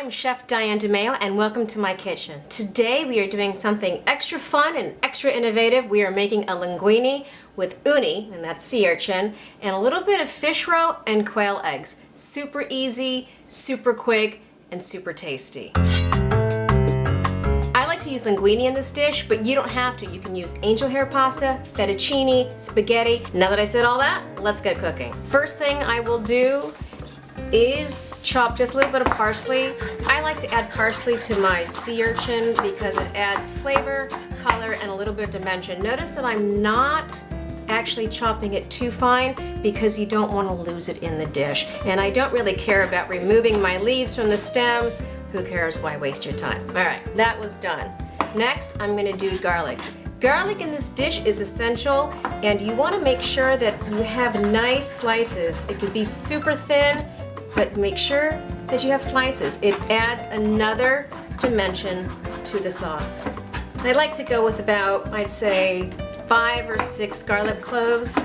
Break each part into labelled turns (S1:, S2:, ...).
S1: I'm Chef Diane DeMeo and welcome to my kitchen. Today we are doing something extra fun and extra innovative. We are making a linguine with uni, and that's sea urchin, and a little bit of fish roe and quail eggs. Super easy, super quick, and super tasty. I like to use linguine in this dish, but you don't have to. You can use angel hair pasta, fettuccine, spaghetti. Now that I said all that, let's get cooking. First thing I will do is chop just a little bit of parsley. I like to add parsley to my sea urchin because it adds flavor, color, and a little bit of dimension. Notice that I'm not actually chopping it too fine because you don't want to lose it in the dish. And I don't really care about removing my leaves from the stem. Who cares? Why waste your time? All right, that was done. Next, I'm going to do garlic. Garlic in this dish is essential, and you want to make sure that you have nice slices. It could be super thin, but make sure that you have slices. It adds another dimension to the sauce. I like to go with about, I'd say, 5 or 6 garlic cloves.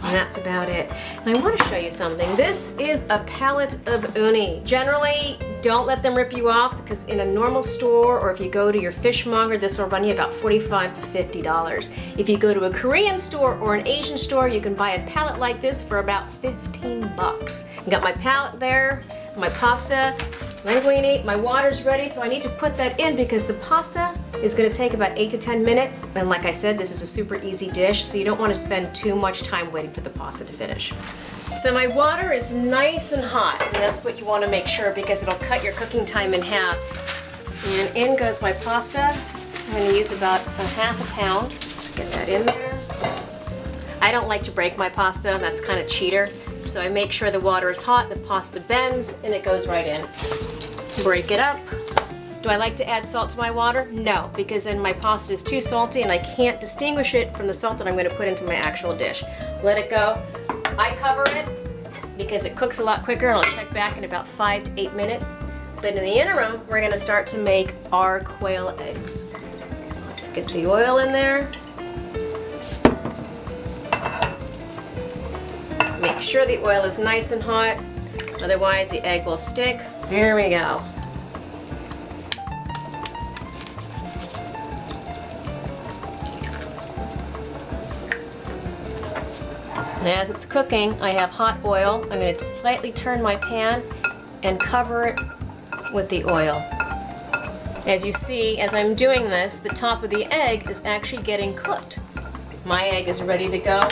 S1: And that's about it. And I want to show you something. This is a pallet of uni. Generally, don't let them rip you off because in a normal store or if you go to your fishmonger, this will run you about $45 to $50. If you go to a Korean store or an Asian store, you can buy a pallet like this for about 15 bucks. I got my pallet there, my pasta, linguine, my water's ready, so I need to put that in because the pasta is going to take about 8 to 10 minutes. And like I said, this is a super easy dish, so you don't want to spend too much time waiting for the pasta to finish. So my water is nice and hot, and that's what you want to make sure because it'll cut your cooking time in half. And in goes my pasta. I'm going to use about a half a pound. Let's get that in there. I don't like to break my pasta, that's kind of cheater. So I make sure the water is hot, the pasta bends, and it goes right in. Break it up. Do I like to add salt to my water? No, because then my pasta is too salty and I can't distinguish it from the salt that I'm going to put into my actual dish. Let it go. I cover it because it cooks a lot quicker, and I'll check back in about 5 to 8 minutes. But in the interim, we're going to start to make our quail eggs. Let's get the oil in there. Make sure the oil is nice and hot, otherwise the egg will stick. Here we go. And as it's cooking, I have hot oil. I'm going to slightly turn my pan and cover it with the oil. As you see, as I'm doing this, the top of the egg is actually getting cooked. My egg is ready to go.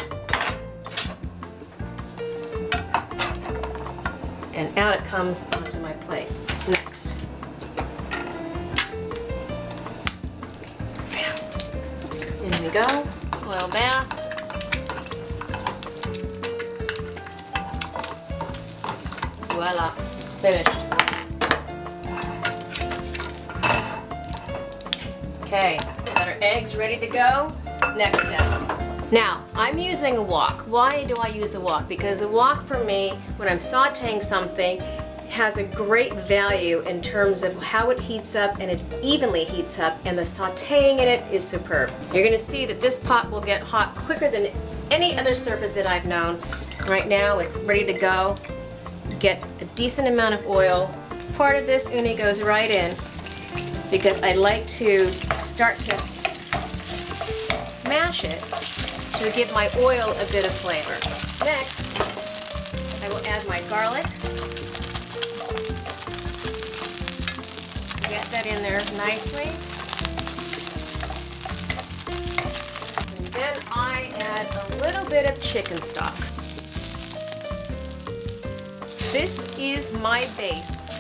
S1: And out it comes onto my plate. Next. In we go. Oil bath. Voila. Finished. Okay, got our eggs ready to go. Next step. Now, I'm using a wok. Why do I use a wok? Because a wok for me, when I'm sauteing something, has a great value in terms of how it heats up, and it evenly heats up, and the sauteing in it is superb. You're going to see that this pot will get hot quicker than any other surface that I've known. Right now, it's ready to go. Get a decent amount of oil. Part of this uni goes right in because I like to start to mash it to give my oil a bit of flavor. Next, I will add my garlic. Get that in there nicely. And then I add a little bit of chicken stock. This is my base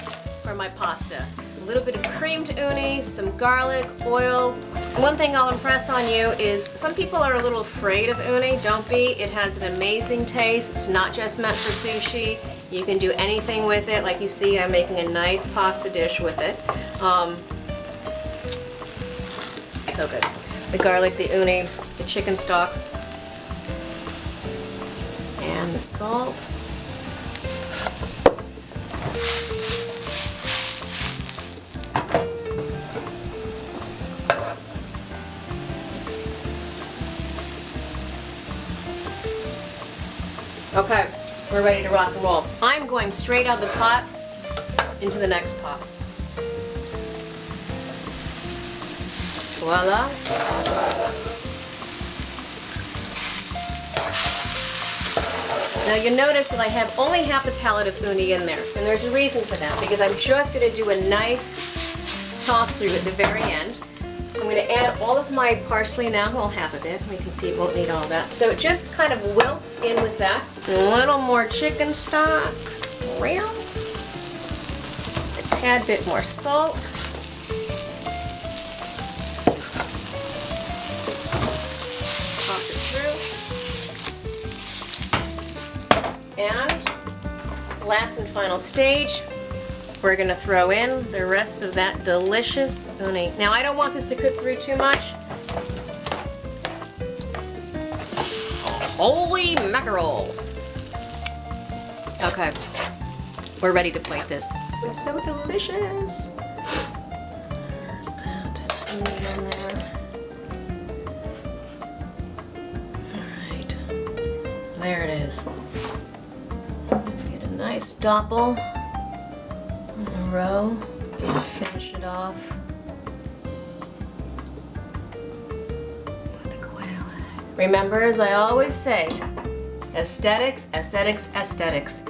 S1: for my pasta. A little bit of creamed uni, some garlic, oil. One thing I'll impress on you is some people are a little afraid of uni. Don't be. It has an amazing taste. It's not just meant for sushi. You can do anything with it. Like you see, I'm making a nice pasta dish with it. So good. The garlic, the uni, the chicken stock, and the salt. Okay, we're ready to rock and roll. I'm going straight out of the pot into the next pot. Voila. Now you notice that I have only half the pallet of uni in there, and there's a reason for that, because I'm just going to do a nice toss through at the very end. I'm going to add all of my parsley now, well, half of it. We can see it won't need all that. So it just kind of wilts in with that. A little more chicken stock, a tad bit more salt. Toss it through. And last and final stage, we're going to throw in the rest of that delicious uni. Now I don't want this to cook through too much. Holy mackerel! Okay, we're ready to plate this. It's so delicious. There's that uni in there. All right, there it is. Get a nice doppel. Row, finish it off with a quail egg. Remember, as I always say, aesthetics, aesthetics, aesthetics.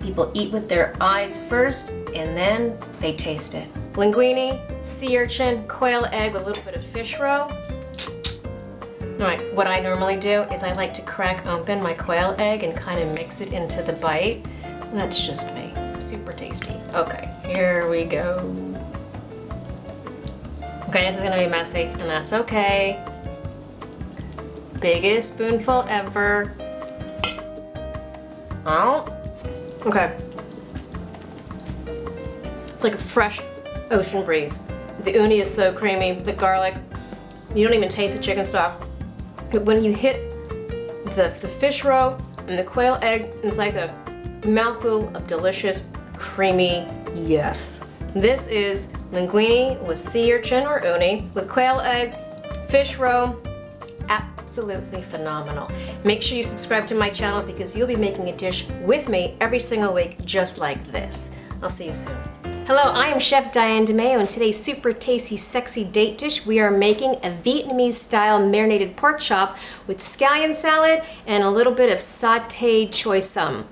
S1: People eat with their eyes first, and then they taste it. Linguine, sea urchin, quail egg with a little bit of fish roe. All right, what I normally do is I like to crack open my quail egg and kind of mix it into the bite. That's just me. Super tasty. Okay, here we go. Okay, this is gonna be messy, and that's okay. Biggest spoonful ever. Oh, okay. It's like a fresh ocean breeze. The uni is so creamy, the garlic, you don't even taste the chicken stock. But when you hit the fish roe and the quail egg, it's like a mouthful of delicious, creamy yes. This is linguine with sea urchin or uni with quail egg, fish roe. Absolutely phenomenal. Make sure you subscribe to my channel because you'll be making a dish with me every single week just like this. I'll see you soon. Hello, I am Chef Diane DeMayo, and today's super tasty, sexy date dish, we are making a Vietnamese-style marinated pork chop with scallion salad and a little bit of sauteed choy sum.